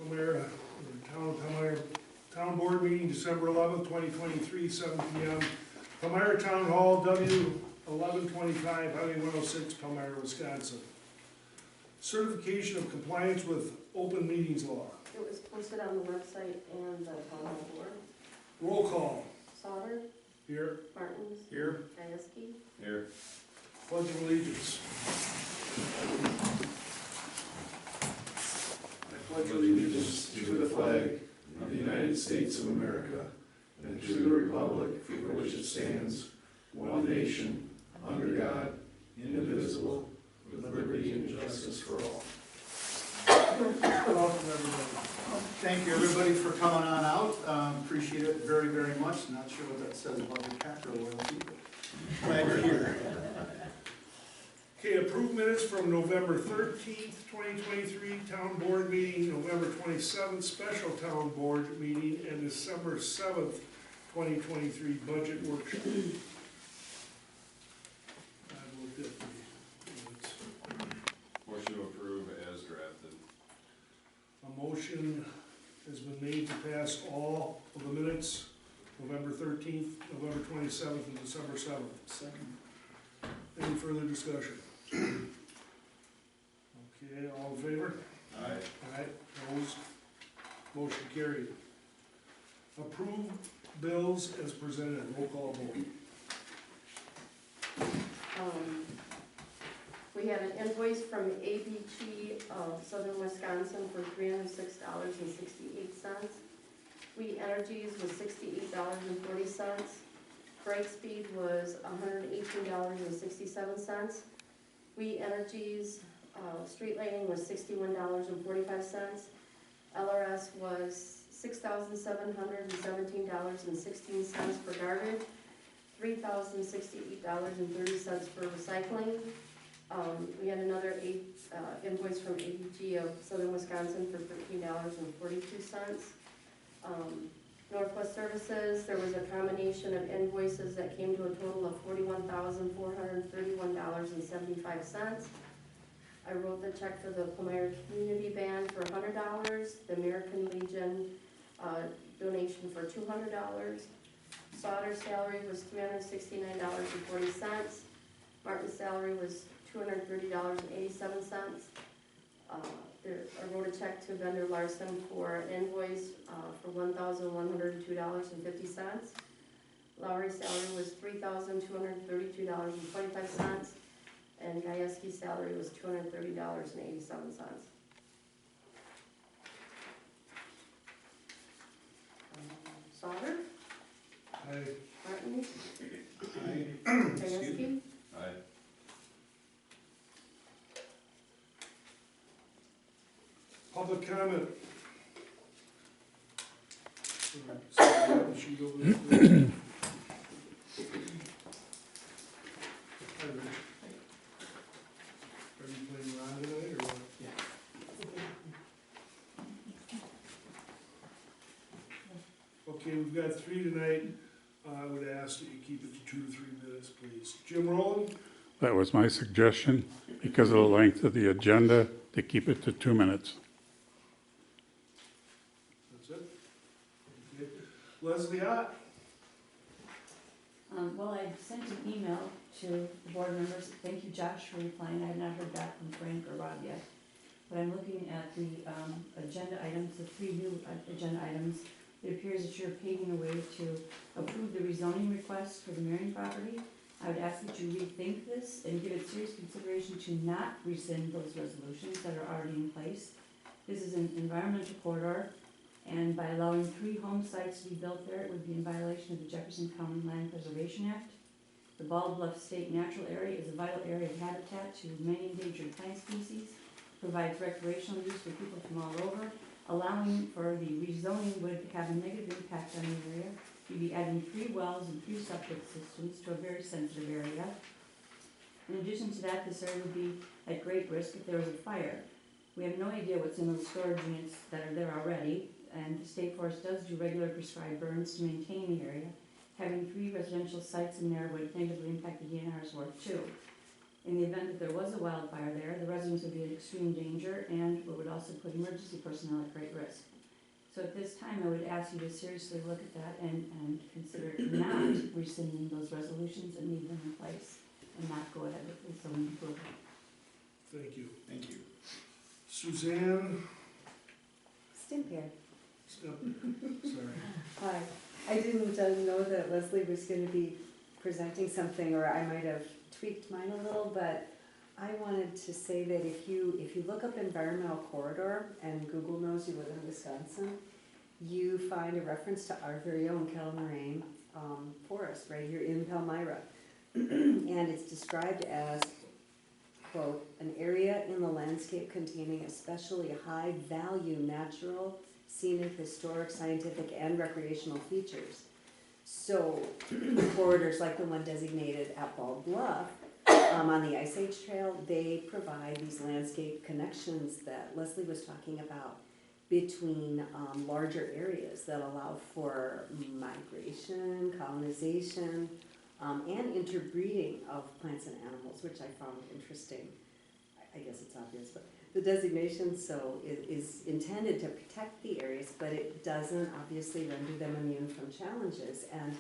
Palmyra, Town of Palmyra, Town Board meeting, December 11th, 2023, 7 p.m. Palmyra Town Hall, W 1125, Highway 106, Palmyra, Wisconsin. Certification of compliance with open meetings law. It was posted on the website and the town hall board. Roll call. Sauter, Here. Martins, Here. Gieske. Here. Pledge of allegiance. I pledge allegiance to the flag of the United States of America and to the republic for which it stands, one nation, under God, indivisible, with liberty and justice for all. Welcome, everybody. Thank you, everybody, for coming on out. Appreciate it very, very much. Not sure what that says about your cat loyalty, but glad you're here. Okay, approved minutes from November 13th, 2023, Town Board meeting, November 27th, Special Town Board meeting, and December 7th, 2023, Budget Workshop. I looked at the minutes. Motion to approve as drafted. A motion has been made to pass all of the minutes, November 13th, November 27th, and December 7th. Second. Any further discussion? Okay, all in favor? Aye. Aye, opposed, motion carried. Approved bills as presented, roll call vote. We had an invoice from ABG of Southern Wisconsin for $306.68. We Energies was $68.40. Brightspeed was $118.67. We Energies street lighting was $61.45. LRS was $6,717.16 for garbage, $3,068.30 for recycling. We had another invoice from ABG of Southern Wisconsin for $13.42. Northwest Services, there was a combination of invoices that came to a total of $41,431.75. I wrote the check for the Palmyra Community Band for $100, the American Legion donation for $200. Sauter's salary was $369.40. Martin's salary was $230.87. I wrote a check to vendor Larson for an invoice for $1,102.50. Lowry's salary was $3,232.25. And Giesche's salary was $230.87. Sauter? Aye. Martin? Aye. Gieske? Aye. Public comment. Sheet over there, please. Hi, Rich. Are you playing around tonight, or what? Yeah. Okay, we've got 3 tonight. I would ask that you keep it to 2 to 3 minutes, please. Jim Rowland? That was my suggestion, because of the length of the agenda, to keep it to 2 minutes. That's it? Okay. Leslie Ott? Well, I sent an email to the board members. Thank you, Josh, for replying. I have not heard back from Frank or Rob yet. But I'm looking at the agenda items, the 3 new agenda items. It appears that you're paving a way to approve the rezoning request for the Marion property. I would ask that you rethink this and give it serious consideration to not rescind those resolutions that are already in place. This is an environmental corridor, and by allowing 3 home sites to be built there, it would be in violation of the Jefferson County Land Preservation Act. The Bald Bluff State Natural Area is a vital area of habitat to many endangered plant species, provides recreational use for people from all over. Allowing for the rezoning would have a negative impact on the area. You'd be adding 3 wells and 3 septic systems to a very sensitive area. In addition to that, this area would be at great risk if there was a fire. We have no idea what's in those storage units that are there already, and the State Forest does do regular prescribed burns to maintain the area. Having 3 residential sites in there would negatively impact the DNR's work too. In the event that there was a wildfire there, the residents would be in extreme danger and it would also put emergency personnel at great risk. So at this time, I would ask you to seriously look at that and consider not rescinding those resolutions and leave them in place and not go ahead with the zoning approval. Thank you. Thank you. Suzanne, Stimp here. step, sorry. Hi. I didn't know that Leslie was going to be presenting something, or I might have tweaked mine a little, but I wanted to say that if you look up environmental corridor, and Google knows you live in Wisconsin, you find a reference to our very own Kettle Moraine forest right here in Palmyra. And it's described as, quote, an area in the landscape containing especially high-value natural, scenic, historic, scientific, and recreational features. So corridors like the one designated at Bald Bluff on the Ice Age Trail, they provide these landscape connections that Leslie was talking about between larger areas that allow for migration, colonization, and interbreeding of plants and animals, which I found interesting. I guess it's obvious, but the designation is intended to protect the areas, but it doesn't obviously render them immune from challenges. And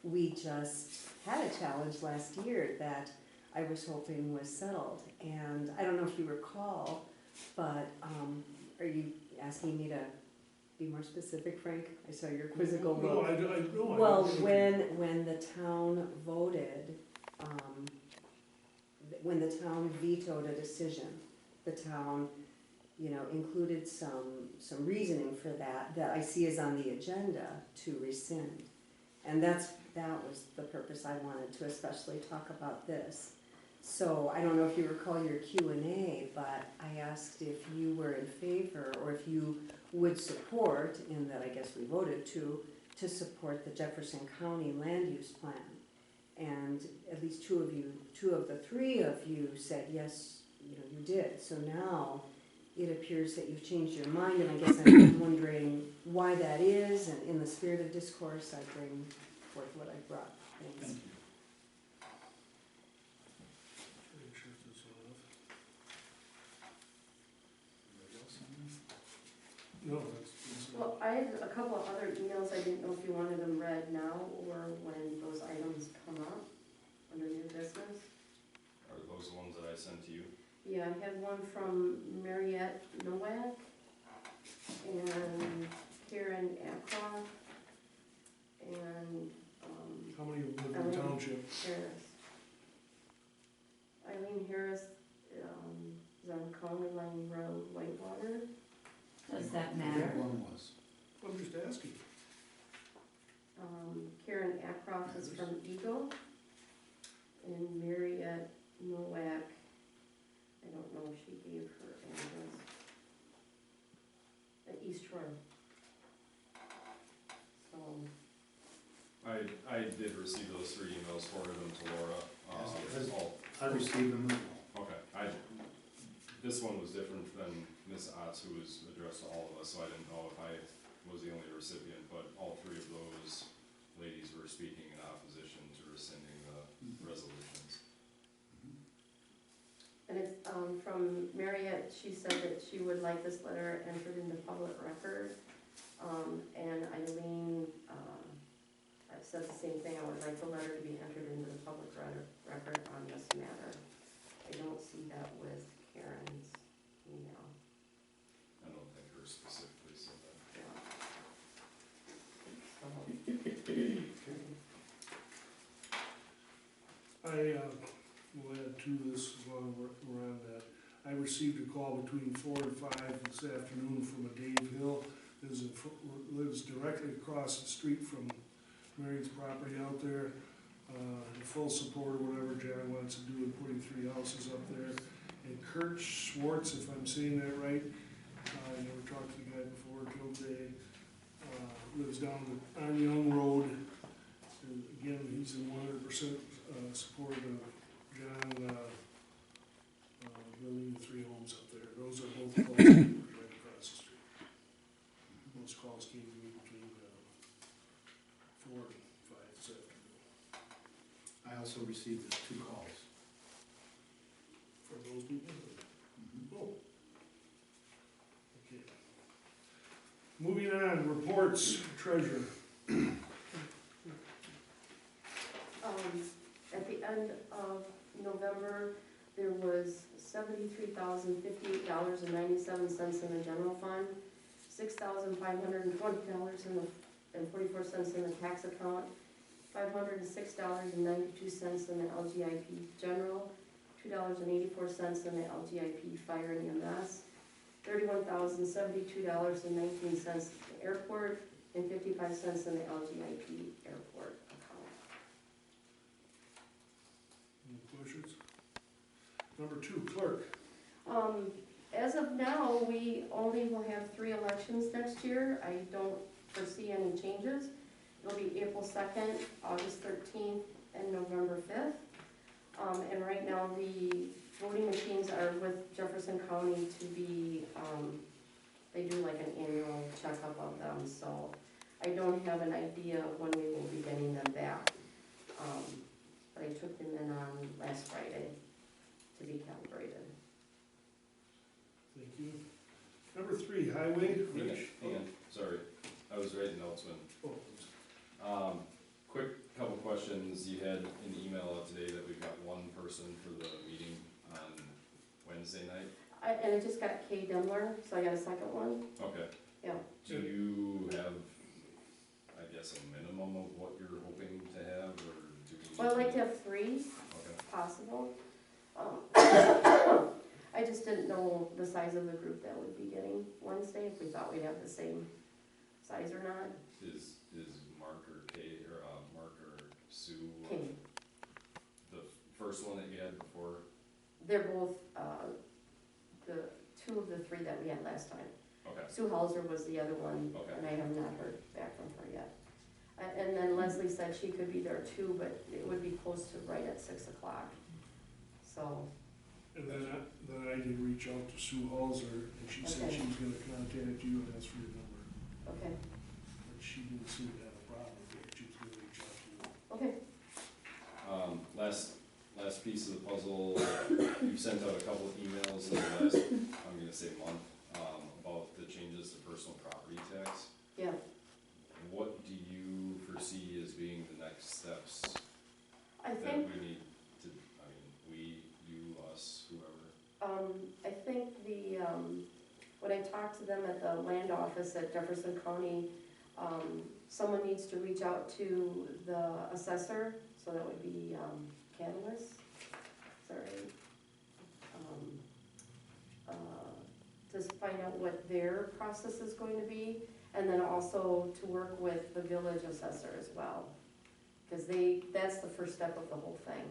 we just had a challenge last year that I was hoping was settled. And I don't know if you recall, but are you asking me to be more specific, Frank? I saw your quizzical No, look. I don't. Well, when the town voted, when the town vetoed a decision, the town, included some reasoning for that I see is on the agenda to rescind. And that was the purpose I wanted to especially talk about this. So I don't know if you recall your Q&A, but I asked if you were in favor or if you would support, in that I guess we voted to support the Jefferson County land use plan. And at least two of the three of you said yes, you did. So now it appears that you've changed your mind, and I guess I'm wondering why that is, and in the spirit of discourse, I bring forth what I brought. Thanks. Thank you. Anybody else on this? No, that's. Well, I had a couple of other emails, I didn't know if you wanted them read now or when those items come up under new business. Are those the ones that I sent to you? Yeah, I had one from Mariette Nowak and Karen Ackroft and How many live in the Eileen township? Harris. Eileen Harris is on County Line Road, Whitewater. Does that I matter? think one was. I'm just asking. Karen Ackroft is from Eagle. And Mariette Nowak, I don't know if she gave her address. At East Troy. So, I did receive those 3 emails, forwarded them to Laura. Yes, all- I received them as well. Okay, this one was different than Ms. Otts, who was addressed to all of us, so I didn't know if I was the only recipient, but all 3 of those ladies were speaking in opposition to rescinding the resolutions. and it's, from Mariette, she said that she would like this letter entered into public record. And Eileen, I've said the same thing, I would like the letter to be entered into the public record on this matter. I don't see that with Karen's email. I don't think her specifically said that. I will add to this while we're on that. I received a call between 4 and 5 this afternoon from a Dave Hill, lives directly across the street from Mary's property out there. In full support of whatever John wants to do in putting 3 houses up there. And Kurt Schwartz, if I'm saying that right, I never talked to the guy before till today, lives down on Young Road. And again, he's in 100% support of John building the 3 homes up there. Those are both calls right across the street. Those calls came to me between 4 and 5 this afternoon. I also received 2 calls. those people? Oh. Okay. Moving on, reports, treasurer. At the end of November, there was $73,058.97 in the general fund, $6,520.44 in the tax account, $506.92 in the LGIP general, $2.84 in the LGIP fire and EMS, $31,072.19 in the airport, and 55 cents in the LGIP airport account. Any questions? Number 2, clerk. As of now, we only will have 3 elections next year. I don't foresee any changes. It'll be April 2nd, August 13th, and November 5th. And right now, the voting machines are with Jefferson County to be, they do like an annual checkup of them, so I don't have an idea of when we will be getting them back. But I took them in on last Friday to be calibrated. Thank you. Number 3, highway. Rich. Hang on, sorry, I was writing notes when. Oh, Quick couple questions. You had an email out today that we've got one person for the meeting on Wednesday night. And I just got Kay Demler, so I got a second one. Okay. Yeah. Do you have, I guess, a minimum of what you're hoping to have, or do we? Well, I'd like to have 3, Okay. if possible. I just didn't know the size of the group that would be getting Wednesday, if we thought we'd have the same size or not. Is Mark or Kay, or Mark or Sue? Kay, The first one that you had before? they're both, the 2 of the 3 that we had last time. Okay. Sue Halser was the other one, Okay. and I have not heard back from her yet. And then Leslie said she could be there too, but it would be close to right at 6 o'clock. So, and then I did reach out to Sue Halser, and she said Okay. she was gonna contact you and ask for your number. okay, But she didn't seem to have a problem with it, she was gonna reach out to you. okay. Last piece of the puzzle, you've sent out a couple of emails in the last, I'm gonna say month, about the changes to personal property tax. Yeah. What do you foresee as being the next steps I that think, we need to, I mean, we, you, us, whoever? I think when I talked to them at the land office at Jefferson County, someone needs to reach out to the assessor, so that would be, Canlis, sorry. To find out what their process is going to be, and then also to work with the village assessor as well. Because that's the first step of the whole thing.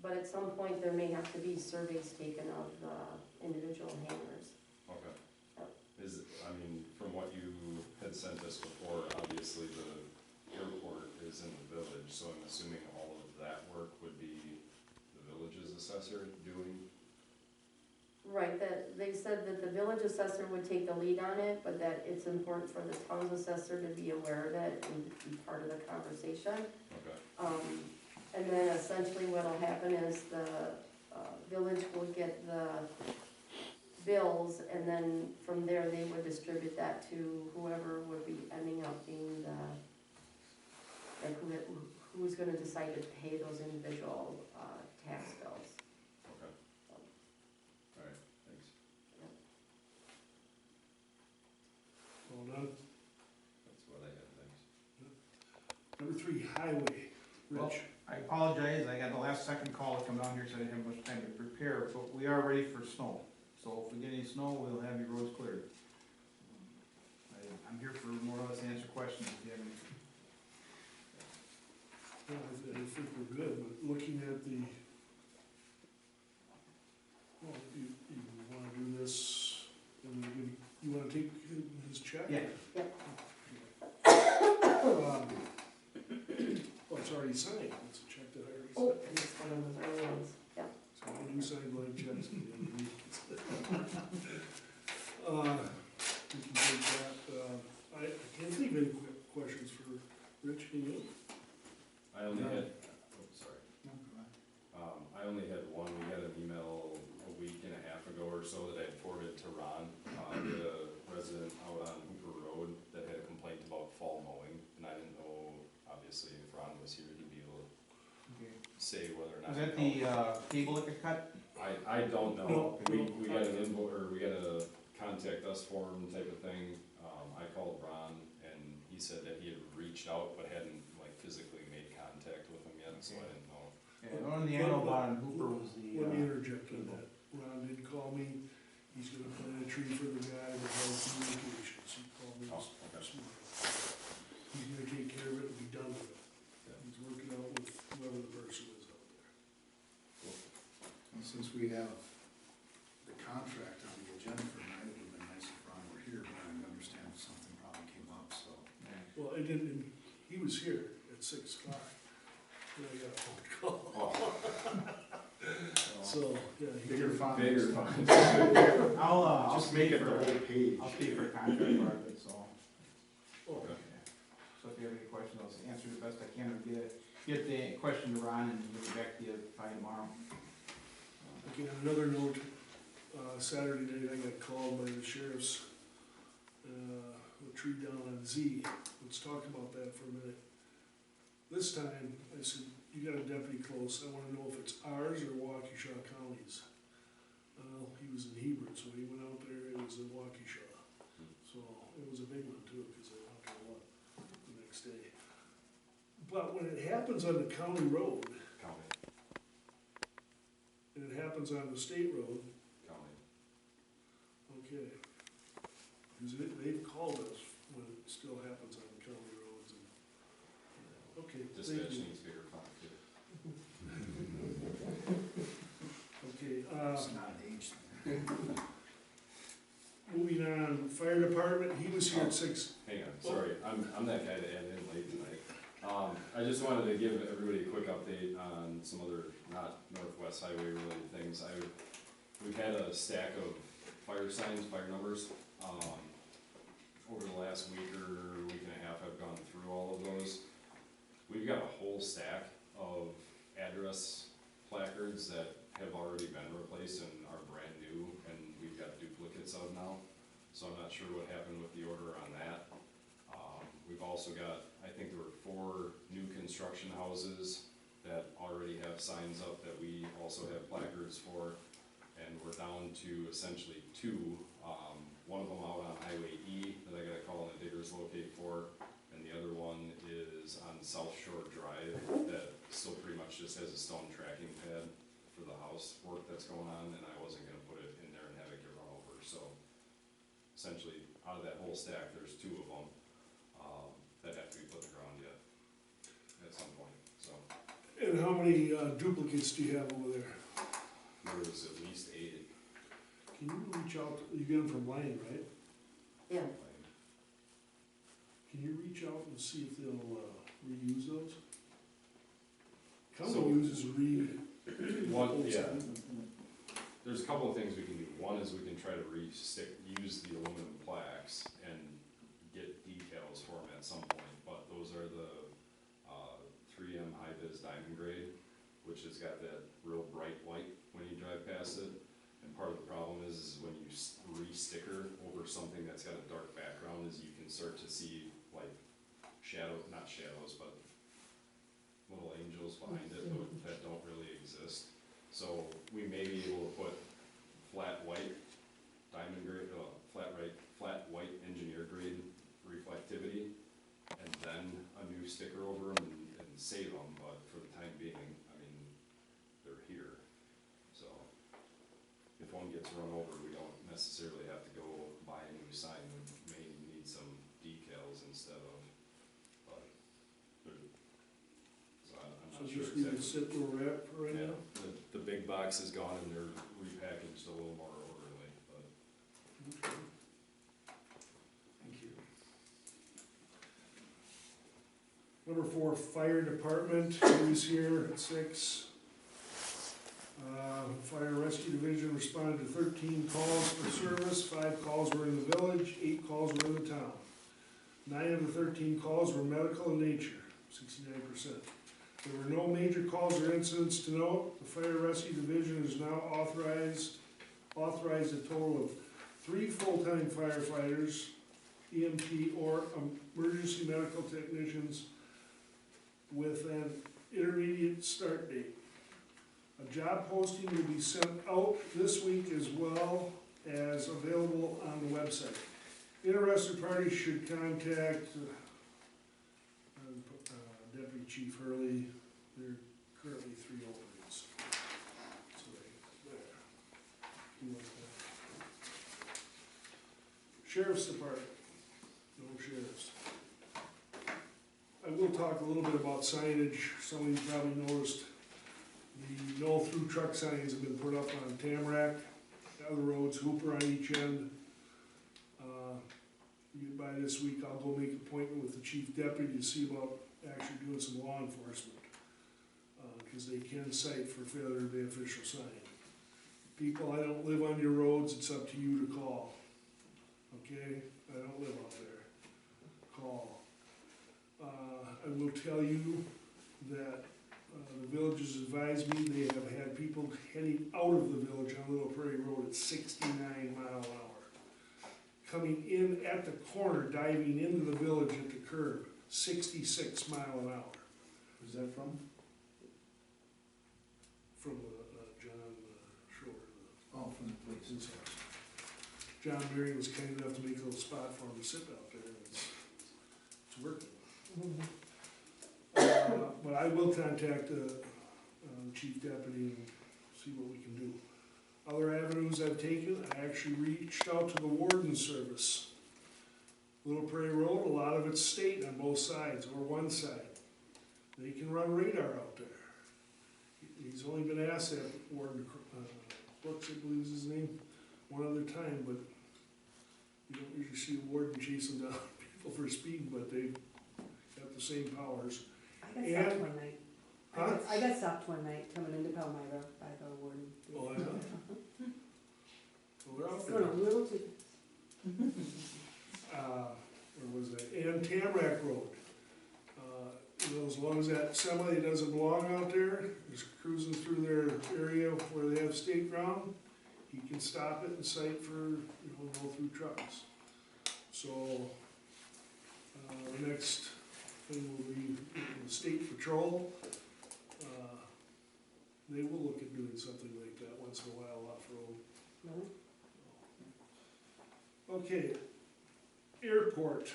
But at some point, there may have to be surveys taken of the individual hangars. Okay. Yep. I mean, from what you had sent us before, obviously the airport is in the village, so I'm assuming all of that work would be the village's assessor doing? Right, that, they said that the village assessor would take the lead on it, but that it's important for the town's assessor to be aware of it and be part of the conversation. Okay. And then essentially what'll happen is the village will get the bills, and then from there, they would distribute that to whoever would be ending up being who's gonna decide to pay those individual tax bills. Okay. All right, thanks. All done? That's what I had, thanks. Number 3, highway. Well, Rich. I apologize, I got the last second call to come down here, so I didn't have much time to prepare, but we are ready for snow. So if we get any snow, we'll have your roads cleared. I'm here for more or less to answer questions if you have any. Well, I think we're good, but looking at the, well, you wanna do this, and you wanna take his check? Yeah. Well, it's already signed, it's a check that I already Oh, signed. and it's one of those early ones, yeah. So I do sign blank checks at the end of the week. We can take that, I can't think of any questions for Rich, can you? I only had, oh, sorry. I only had one. We had an that the cable that got cut? I don't know. No, We no. got an invoice, or we got a contact us form type of thing. I called Ron and he said that he had reached out but hadn't like physically made contact with him yet, so I didn't know. And on the annual bond, Hooper was the. Let me interject on that. Ron did call me, he's gonna plant a tree for the guy that has communications, he called me Oh, this okay. morning. He's gonna take care of it and be done with it. Yeah. He's working out with whoever the person is out there. And since we have the contract on the agenda for tonight, it would have been nice if Ron were here, but I understand if something probably came up, so. Well, it didn't, he was here at 6 o'clock, and I got a phone call, so, yeah. he- Bigger fun. Bigger fun. I'll Just make it speak the for, whole page. I'll speak for contract part of it, so. Oh, So if you have any questions, I'll answer the best I can, or get the question to Ron and get it back to you by tomorrow. okay, on another note, Saturday night I got called by the sheriff's, a tree down on Z. Let's talk about that for a minute. This time, I said, you got a deputy close, I wanna know if it's ours or Waukesha County's. He was in Hebron, so he went out there, it was in Waukesha. So, it was a big one too, cause I went to a lot the next day. But when it happens on the county road, County, and it happens on the state road, county. okay. Cause they've called us when it still happens on the county roads and, okay, thank Dispatch you. needs bigger font too. Okay, It's not an age thing. moving on, fire department, he was here at 6. Hang on, sorry, I'm that guy that added in late tonight. I just wanted to give everybody a quick update on some other, not Northwest Highway related things. We've had a stack of fire signs, fire numbers. Over the last week and a half, I've gone through all of those. We've got a whole stack of address placards that have already been replaced and are brand new, and we've got duplicates of now. So I'm not sure what happened with the order on that. We've also got, I think there were 4 new construction houses that already have signs up that we also have placards for. And we're down to essentially 2, one of them out on Highway E that I gotta call in a digger's locate for, and the other one is on South Shore Drive that still pretty much just has a stone tracking pad for the house work that's going on, and I wasn't gonna put it in there and have it get run over, so essentially, out of that whole stack, there's 2 of them, that have to be put in the ground yet, at some point, so. And how many duplicates do you have over there? There was at least 8. Can you reach out, you get them from Lane, right? Yeah, Can you reach out and see if they'll reuse those? So- County uses One, yeah, there's a couple of things we can do. One is we can try to use the aluminum plaques and get decals for them at some point, but those are the 3M high-vis diamond grade, which has got that real bright white when you drive past it. And part of the problem is when you re-sticker over something that's got a dark background, is you can start to see like not shadows, but little angels behind it that don't really exist. So we may be able to put flat white diamond grade, flat white engineer grade reflectivity, and then a new sticker over them and save them, but for the time being, I mean, they're here. So if one gets run over, we don't necessarily have to go buy a new sign. We may need some decals instead of, but so I'm So not sure just leave it exactly. sit where we're at for right Yeah, now? the big box is gone and they're repackaged a little more orderly, but. Okay. Thank you. Number 4, fire department, who's here at 6. Fire and Rescue Division responded to 13 calls for service, 5 calls were in the village, 8 calls were in the town. 9 of the 13 calls were medical in nature, 69%. There were no major calls or incidents to note. The Fire Rescue Division is now authorized a total of 3 full-time firefighters, EMT or emergency medical technicians with an intermediate start date. A job posting will be sent out this week as well as available on the website. Interested parties should contact Deputy Chief Hurley. There are currently 3 openings. So there. You want that? Sheriff's Department. No sheriffs. I will talk a little bit about signage. Some of you probably noticed the no-through truck signs have been put up on Tamarack, other roads, Hooper on each end. By this week, I'll go make an appointment with the chief deputy to see about actually doing some law enforcement. Because they can cite for failure of the official sign. People, I don't live on your roads, it's up to you to call. Okay? I don't live out there. Call. I will tell you that the village has advised me they have had people heading out of the village on Little Prairie Road at 69 mile an hour. Coming in at the corner, diving into the village at the curb, 66 mile an hour. Where's that from? From John Shore. Oh, from the police. His house. John Marion was kind enough to make a little spot for him to sit out there, and it's working. But I will contact the chief deputy and see what we can do. Other avenues I've taken, I actually reached out to the warden service. Little Prairie Road, a lot of it's state on both sides, or one side. They can run radar out there. He's only been asked that, Warden Brooks, I believe is his name, one other time, but you don't usually see a warden chasing down people for speeding, but they've got the same powers. I got stopped one night. Huh? I got stopped one night coming into Palmyra by the warden. Oh, yeah? Well, they're out Just there. going a little too. Where was that? And Tamarack Road. You know, as long as that semi doesn't belong out there, is cruising through their area where they have state ground, he can stop it and cite for, you know, no through trucks. So, the next thing will be the state patrol. They will look at doing something like that once in a while off-road. Really? Okay, airport.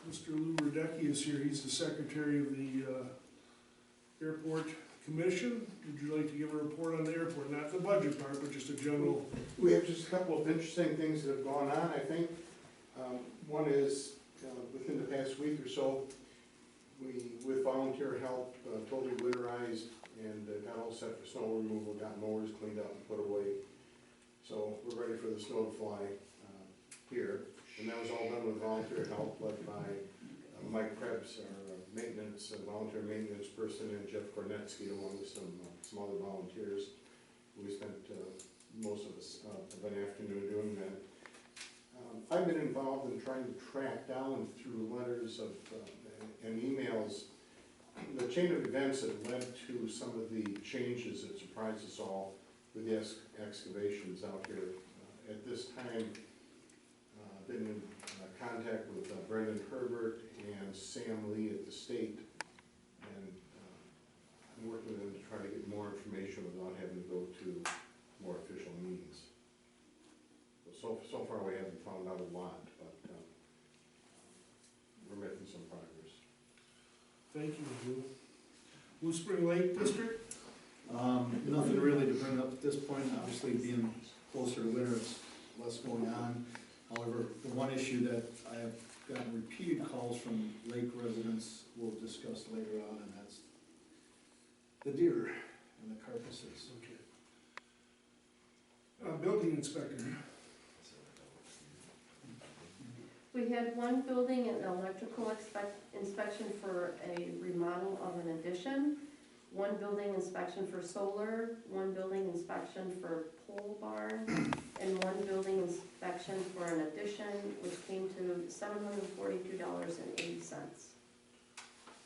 Mr. Lou Radecki is here, he's the secretary of the airport commission. Would you like to give a report on the airport, not the budget part, but just a general? We have just a couple of interesting things that have gone on, I think. One is, within the past week or so, we, with volunteer help, totally winterized and got all set for snow removal, got mowers cleaned up and put away. So we're ready for the snow to fly here. And that was all done with volunteer help led by Mike Krebs, our maintenance, volunteer maintenance person, and Jeff Kornetsky, along with some other volunteers. We spent most of an afternoon doing that. I've been involved in trying to track down through letters of and emails the chain of events that led to some of the changes that surprised us all with the excavations out here. At this time, been in contact with Brendan Herbert and Sam Lee at the state, and I'm working with them to try to get more information without having to go to more official meetings. So far we haven't found out a lot, but we're making some progress. Thank you, Lou. Blue Spring Lake District? Nothing really to bring up at this point, obviously being closer to winter, it's less going on. However, the one issue that I have gotten repeated calls from lake residents we'll discuss later on, and that's the deer and the carcasses. Okay. Building inspector. We had one building and electrical inspection for a remodel of an addition, one building inspection for solar, one building inspection for pole barn, and one building inspection for an addition, which came to $742.80.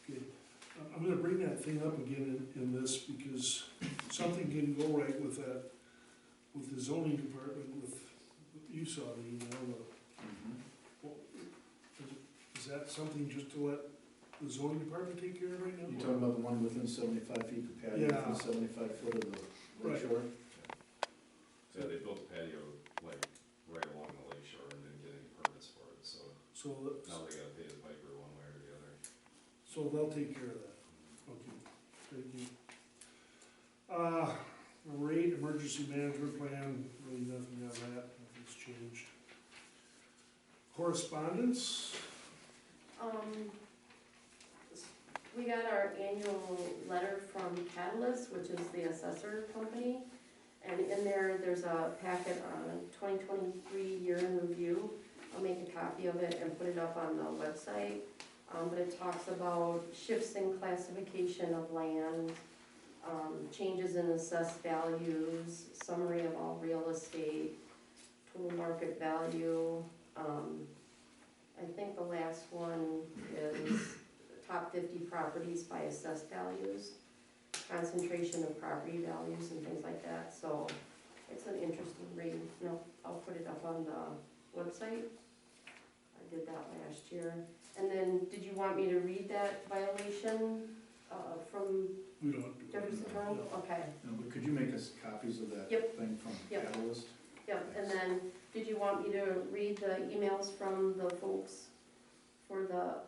Okay. I'm gonna bring that thing up again in this, because something didn't go right with that, with the zoning department, with, you saw the email. Is that something just to let the zoning department take care of right now? You talking about the one within 75 feet, the patio Yeah. within 75 foot of the Right. lake shore? So yeah, they built the patio like right along the lake shore and didn't get any permits for it, so So, now they gotta pay the piper one way or the other. so they'll take care of that. Okay, thank you. Rate emergency management plan, really nothing on that, nothing's changed. Correspondence? We got our annual letter from Catalyst, which is the assessor company. And in there, there's a packet on 2023 year in review. I'll make a copy of it and put it up on the website. But it talks about shifts in classification of land, changes in assessed values, summary of all real estate, total market value. I think the last one is top 50 properties by assessed values, concentration of property values and things like that. So it's an interesting read. No, I'll put it up on the website. I did that last year. And then, did you want me to read that violation from We don't do Jefferson that. County? No. Okay. No, but could you make us copies of that Yep. thing from Yep. Catalyst? Yep, and then, did you want me to read the emails from the folks for the,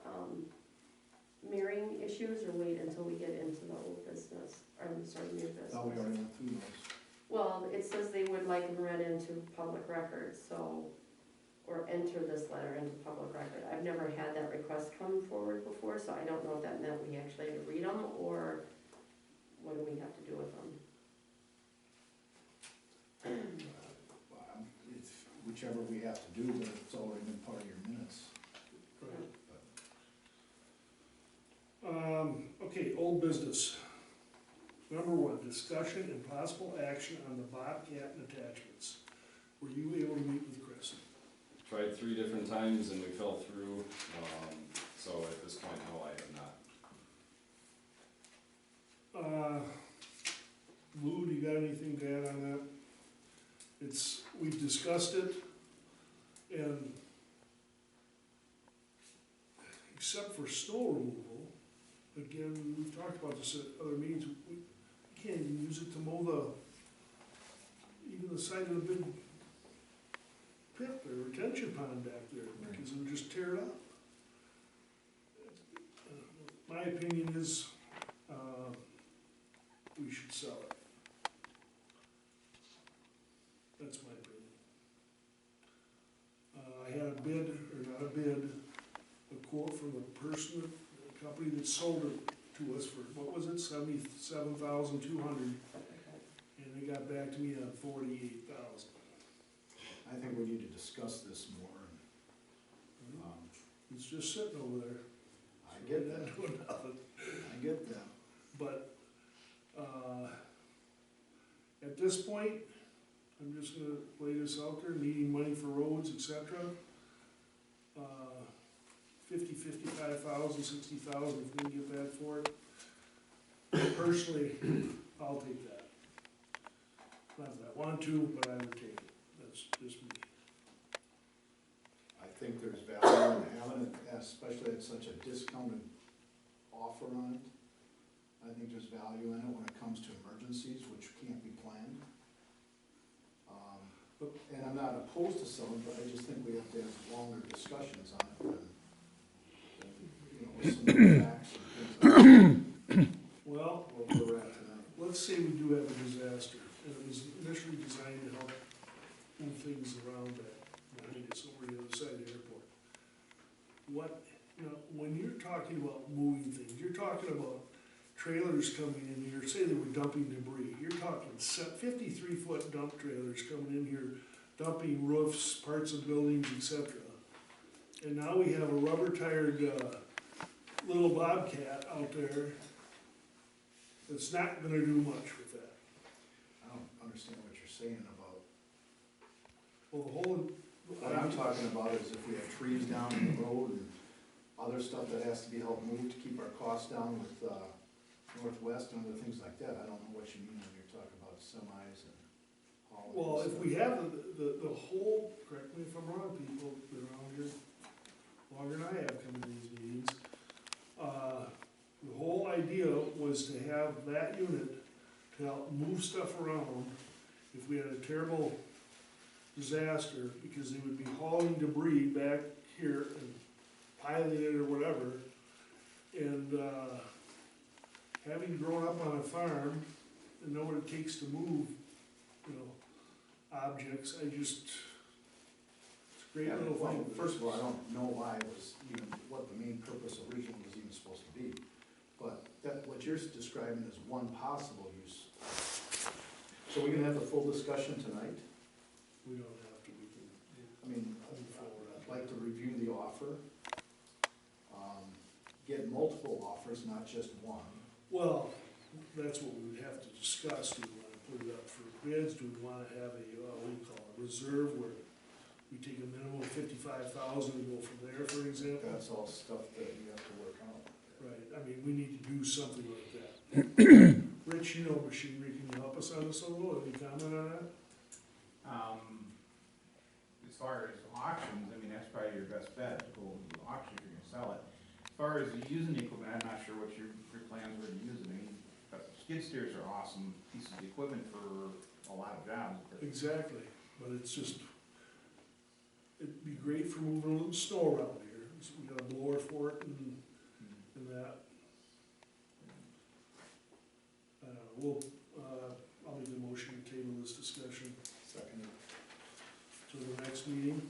mirroring issues, or wait until we get into the old business, or I'm sorry, new business? Thought we already went through those. Well, it says they would like them read into public records, so, or enter this letter into public record. I've never had that request come forward before, so I don't know if that meant we actually had to read them, or what do we have to do with them? It's whichever we have to do, but it's already been part of your minutes. Right. Okay, old business. Number 1, discussion and possible action on the Bobcat and attachments. Were you able to meet with Chris? Tried 3 different times and we fell through, so at this point, no, I have not. Lou, do you got anything to add on that? We've discussed it, and except for snow removal, again, we've talked about this at other meetings, we can't even use it to mow even the side of the big pit, or retention pond back there, because it would just tear it up. My opinion is, we should sell it. That's my opinion. I had a bid, or not a bid, a quote from the person, the company that sold it to us for, what was it, $77,200, and they got back to me on $48,000. I think we need to discuss this more. It's just sitting over there. I get that. Not doing nothing. I get that. But, at this point, I'm just gonna lay this out there, needing money for roads, et cetera. 50, 55,000, 60,000, if we can get that for it. Personally, I'll take that. Not that I want to, but I would take it. That's just me. I think there's value in having it, especially at such a discounted offer on it. I think there's value in it when it comes to emergencies, which can't be planned. And I'm not opposed to selling, but I just think we have to have longer discussions on it than, some facts and things like that. Well, What we're at tonight. let's say we do have a disaster, and it was initially designed to help move things around that, behind us over the other side of the airport. When you're talking about moving things, you're talking about trailers coming in here, say they were dumping debris, you're talking 53-foot dump trailers coming in here, dumping roofs, parts of buildings, etc. And now we have a rubber-tired, little Bobcat out there that's not gonna do much with that. I don't understand what you're saying about, Well, the whole. what I'm talking about is if we have trees down in the road and other stuff that has to be helped move to keep our costs down with, Northwest and other things like that. I don't know what you mean when you're talking about semis and haulers. Well, and if stuff. we have the whole, correct me if I'm wrong, people that are around here longer than I have come to these meetings, to help move stuff around if we had a terrible disaster, because they would be hauling debris back here and piling it or whatever. And, having grown up on a farm and know what it takes to move, objects, it's a great little Well, thing. first of all, I don't know why it was even, what the main purpose originally was even supposed to be. But that, what you're describing is one possible use. So we're gonna have a full discussion tonight. We don't have to, we can, I mean, I'd like to review the offer. Get multiple offers, not just one. well, that's what we would have to discuss. Do we wanna put it up for bids? Do we wanna have a, what do you call it, reserve where we take a minimum of 55,000 and go from there, for example? That's all stuff that you have to work out. Right, I mean, we need to do something like that. Rich, you know machinery, can you help us on this a little? Any comment on that? As far as auctions, I mean, that's probably your best bet, to go to the auction if you're gonna sell it. As far as using the equipment, I'm not sure what your plans were to use it. I mean, skid steers are awesome pieces of equipment for a lot of jobs. But Exactly, but it's just, it'd be great for moving a little snow around here. So we got a blower for it and that. I'll make the motion to table this discussion Second. to the next meeting.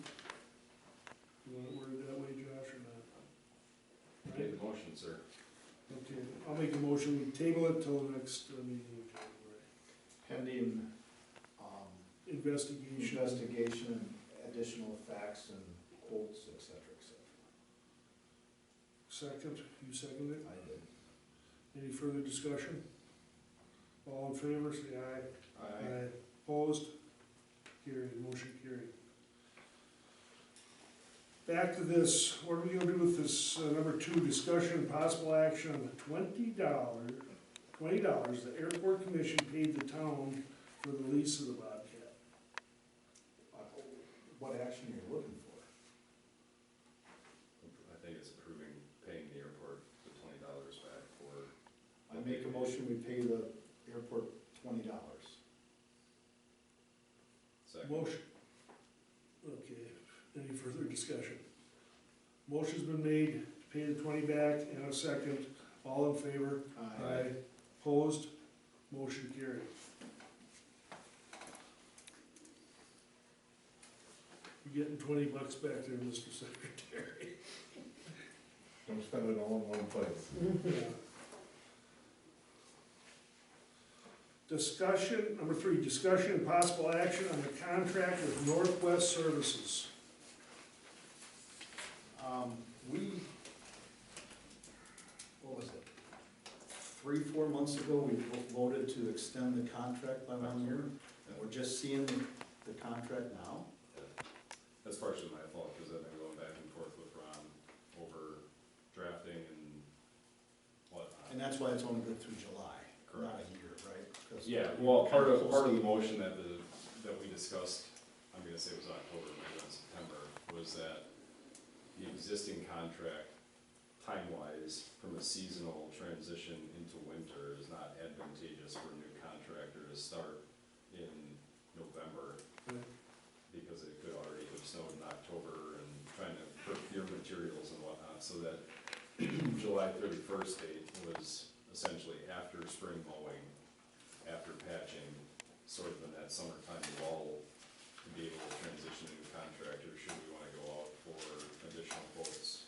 You want it worded that way, Josh, or not? Make the motion, sir. Okay, I'll make a motion, we table it till the next meeting in January. Pending, Investigation. investigation, additional facts and quotes, et cetera, et cetera. Second, you seconded it? I did. Any further discussion? All in favor, say aye. Aye. Opposed? Carried, motion carried. Back to this, what are we gonna do with this, number 2, discussion and possible action on the $20, the airport commission paid the town for the lease of the Bobcat. What action are you looking for? I think it's approving, paying the airport the $20 back for. I make a motion, we pay the airport $20. Second. Motion. Okay, any further discussion? Motion's been made, to pay the 20 back, and a second. All in favor? Aye. Opposed? Motion carried. You're getting $20 back there, Mr. Secretary. Don't spend it all in one place. Yeah. Discussion, number 3, discussion and possible action on the contract with Northwest Services. What was it? 3-4 months ago, we voted to extend the contract by 1 year, and we're just seeing the contract now. That's partially my fault, because I've been going back and forth with Ron over drafting and whatnot. And that's why it's only good through July, not Correct. a year, right? 'Cause Yeah, we're well, part kinda of close the to- motion that we discussed, I'm gonna say it was October, maybe in September, was that the existing contract, time-wise, from a seasonal transition into winter is not advantageous for a new contractor to start in November, because it could already have snowed in October and trying to procure materials and whatnot, so that July 31st date was essentially after spring mowing, after patching, sort of in that summertime lull, to be able to transition into contractor, should we wanna go out for additional quotes,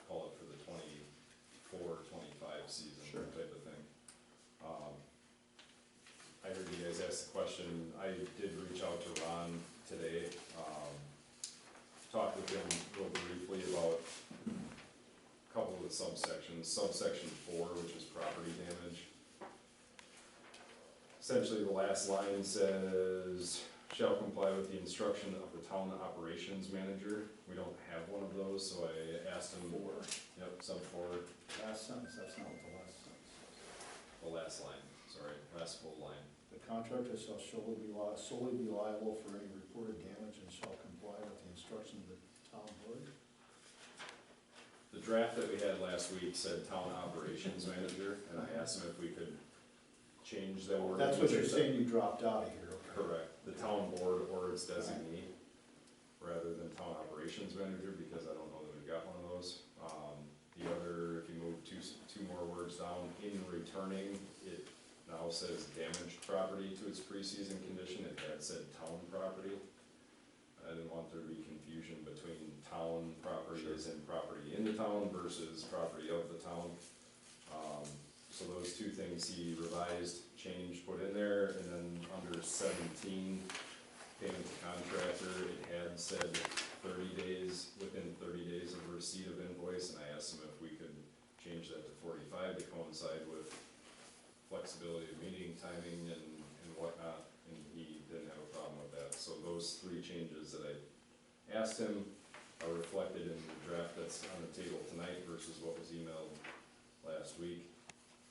call it for the 24-25 season Sure. type of thing. I heard you guys ask the question, I did reach out to Ron today, talked with him real briefly about a couple of the subsections, subsection 4, which is property damage. Essentially, the last line says, shall comply with the instruction of the town operations manager. We don't have one of those, so I asked him. 4. Yep, sub 4, Last sentence, that's not what the last sentence says. the last line, sorry, last full line. The contractor shall solely be liable for any reported damage and shall comply with the instructions of the town board. The draft that we had last week said town operations manager, and I asked him if we could change that we're. That's what you're saying, you dropped out of here, okay? Correct, the town board or its designee, rather than town operations manager, because I don't know that we've got one of those. The other, if you move two more words down, in returning, it now says damaged property to its pre-season condition, it had said town property. I didn't want there to be confusion between town property as in property in the town versus property of the town. So those two things he revised, changed, put in there, and then under 17, payment to contractor, it had said 30 days, within 30 days of receipt of invoice, and I asked him if we could change that to 45 to coincide with flexibility of meeting, timing, and whatnot, and he didn't have a problem with that. So those three changes that I asked him are reflected in the draft that's on the table tonight versus what was emailed last week.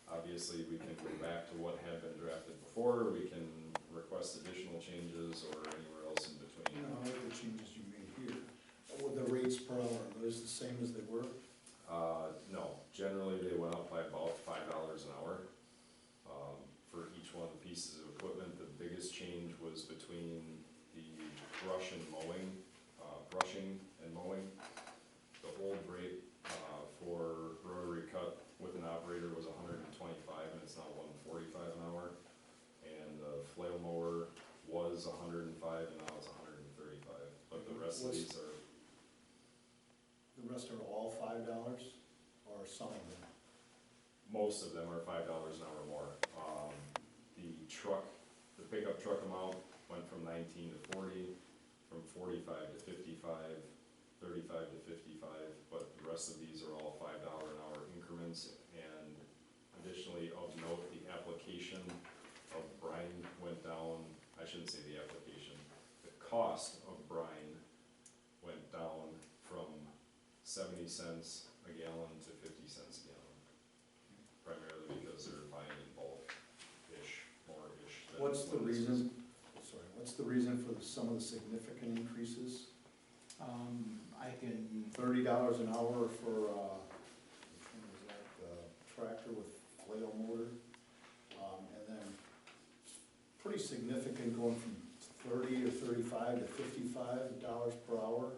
Obviously, we can go back to what had been drafted before, we can request additional changes or anywhere else in between. You know, I like the changes you made here. With the rates per hour, are those the same as they were? No, generally they went up by about $5 an hour, for each one of the pieces of equipment. The biggest change was between the brushing and mowing. The old rate, for rotary cut with an operator was $125, and it's now $145 an hour. And the flail mower was $105, and now it's $135. But the rest of these are. The rest are all $5, or some of them? Most of them are $5 an hour more. The pickup truck amount went from 19 to 40, from 45 to 55, 35 to 55, but the rest of these are all $5 an hour increments. And additionally, of note, the application of brine went down. I shouldn't say the application. The cost of brine went down from 70 cents a gallon to 50 cents a gallon, primarily because they're buying in bulk-ish, more-ish. What's the reason, what's the reason for some of the significant increases? I can, $30 an hour for, which one was that, the tractor with flail motor? And then pretty significant going from 30 or 35 to $55 per hour.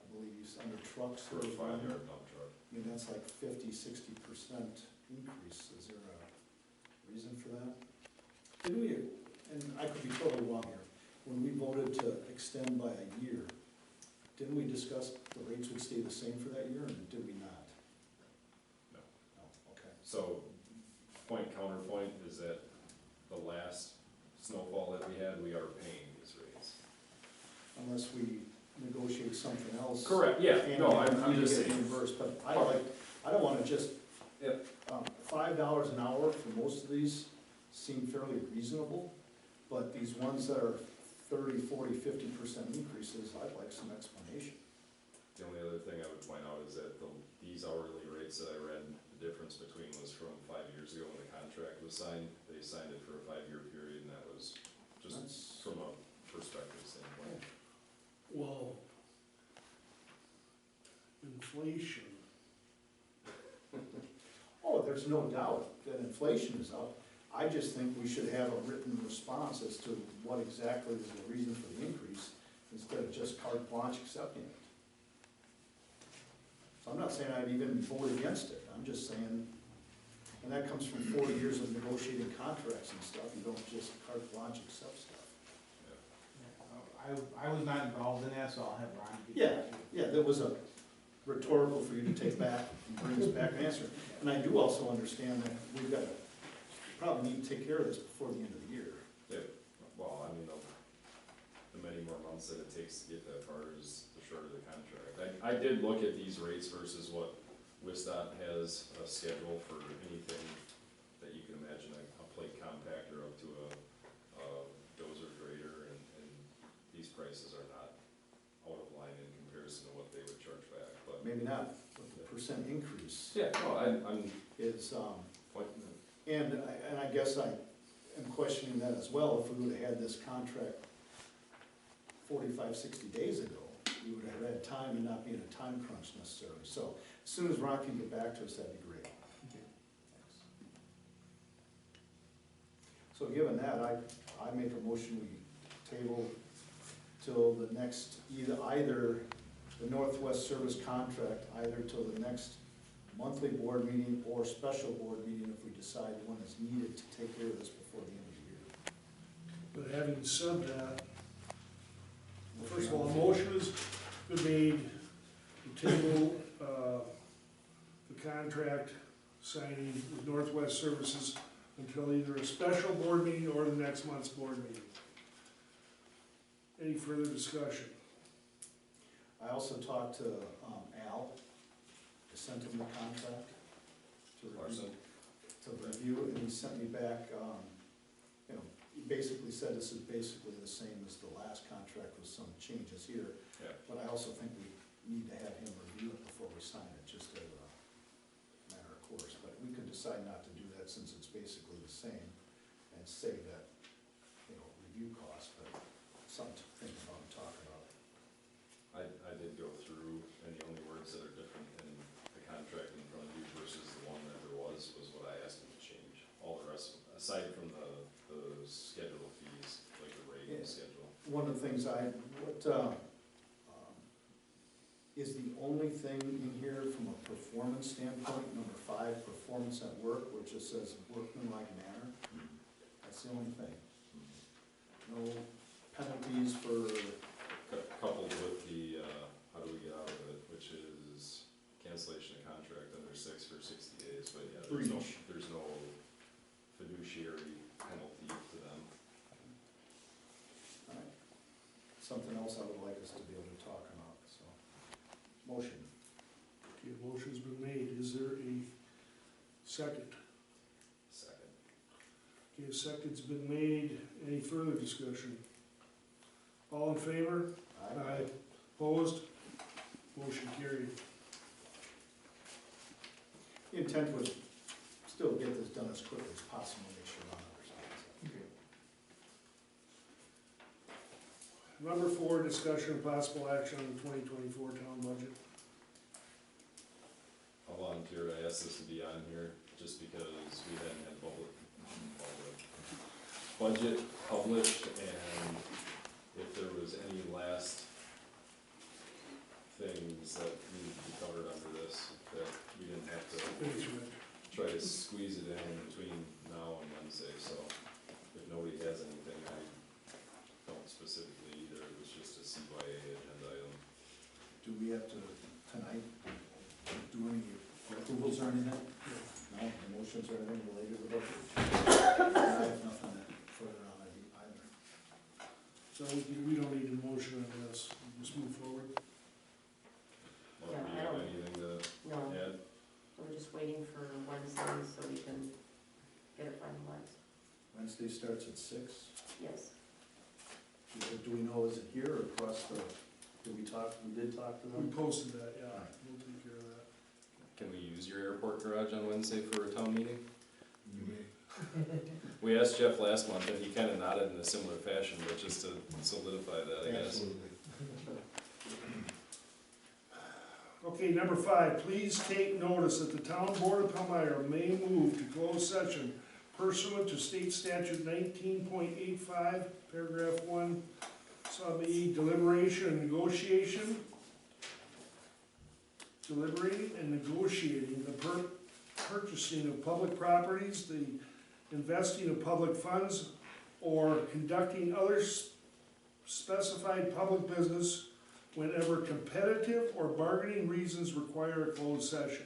I believe you said under trucks. For a 5-yard dump truck. I mean, that's like 50-60% increase. Is there a reason for that? Didn't we, and I could be totally wrong here, when we voted to extend by a year, didn't we discuss the rates would stay the same for that year, or did we not? No. No, okay. So, counterpoint is that the last snowfall that we had, we are paying these rates. Unless we negotiate something else. Correct, yeah, and no, we I'm need to just get saying. reimbursed, but I don't wanna just. Yep. $5 an hour for most of these seem fairly reasonable, but these ones that are 30, 40, 50% increases, I'd like some explanation. The only other thing I would point out is that these hourly rates that I read, the difference between was from 5 years ago when the contract was signed. They signed it for a 5-year period, and that was just from a perspective standpoint. Well, inflation. Oh, there's no doubt that inflation is up. I just think we should have a written response as to what exactly is the reason for the increase, instead of just carte blanche accepting it. So I'm not saying I'd even vote against it, I'm just saying, and that comes from 40 years of negotiating contracts and stuff, you don't just carte blanche accept stuff. I was not involved in that, so I'll have Ron. Yeah, that was a rhetorical for you to take back and bring us back an answer. And I do also understand that we've got to, probably need to take care of this before the end of the year. Yeah, well, I mean, the many more months that it takes to get that far is the shorter the contract. I did look at these rates versus what WISDOT has a schedule for anything that you can imagine, a plate compactor up to a dozer grader, and these prices are not out of line in comparison to what they would charge back, but. Maybe not, but the percent increase Yeah, no, I'm is, pointing. and I guess I am questioning that as well. If we would have had this contract 45, 60 days ago, we would have had time and not be in a time crunch necessarily. So as soon as Ron can get back to us, that'd be great. Thanks. So given that, I make a motion, we table till the next, either the Northwest Service contract, either till the next monthly board meeting or special board meeting if we decide one is needed to take care of this before the end of the year. But having said that, first of all, a motion has been made to table, the contract signing with Northwest Services until either a special board meeting or the next month's board meeting. Any further discussion? I also talked to Al, I sent him the contract Larson? to review, and he sent me back, he basically said this is basically the same as the last contract with some changes here. Yeah. But I also think we need to have him review it before we sign it, just as a matter of course. But we could decide not to do that since it's basically the same and save that, review cost, but something to think about and talk about. I did go through, and the only words that are different in the contract in front of you versus the one that there was what I asked them to change. All the rest, aside from the schedule fees, like the rating schedule. One of the things is the only thing in here from a performance standpoint, number 5, performance at work, which just says workmanlike manner. That's the only thing. No penalties for, Coupled with the, how do we get out of it, which is cancellation of contract under 6 for 60 days, but yeah, there's no fiduciary penalty to them. something else I would like us to be able to talk about, so. Motion. Okay, motion's been made. Is there a second? Second. Okay, a second's been made. Any further discussion? All in favor? Aye. Opposed? Motion carried. The intent was still get this done as quickly as possible, make sure none others. Number 4, discussion of possible action on the 2024 town budget. I'll volunteer, I asked this to be on here just because we hadn't had public budget published, and if there was any last things that needed to be covered under this, that we didn't have to Thanks, Rich. try to squeeze it in between now and Wednesday, so if nobody has anything, I don't specifically either, it was just a CYA agenda item. Do we have to, tonight, do any approvals or anything? No, motions or anything related to the budget? I have nothing further on it either. So we don't need a motion on this. Just move forward. Well, Yeah, do I you have don't- anything to No, add? we're just waiting for Wednesday so we can get it finalized. Wednesday starts at 6. Yes. Do we know, is it here or across the, we did talk to We them? posted that, yeah. We'll take care of that. Can we use your airport garage on Wednesday for a town meeting? We asked Jeff last month, and he kinda nodded in a similar fashion, but just to solidify that, I guess. Absolutely. Okay, number 5, please take notice that the town board of Palmyra may move to closed session pursuant to state statute 19.85, paragraph 1, sub E, deliberation and negotiation. Deliberating and negotiating the purchasing of public properties, the investing of public funds, or conducting other specified public business whenever competitive or bargaining reasons require a closed session.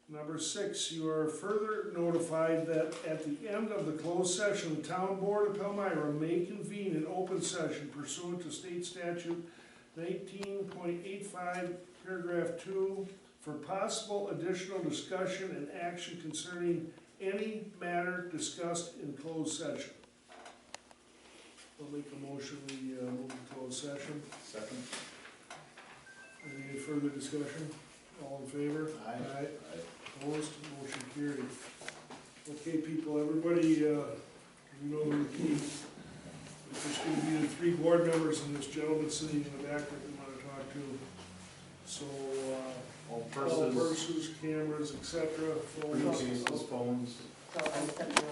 Number 6, you are further notified that at the end of the closed session, the town board of Palmyra may convene an open session pursuant to state statute 19.85, paragraph 2, for possible additional discussion and action concerning any matter discussed in closed session. I'll make a motion, we move to closed session. Second. Any further discussion? All in favor? Aye. Opposed? Motion carried. Okay, people, everybody, you know the routine. There's going to be the 3 board members and this gentleman sitting in the back that we want to talk to. So, All all purses, cameras, etc., phones. Briefcases, phones. So I sent you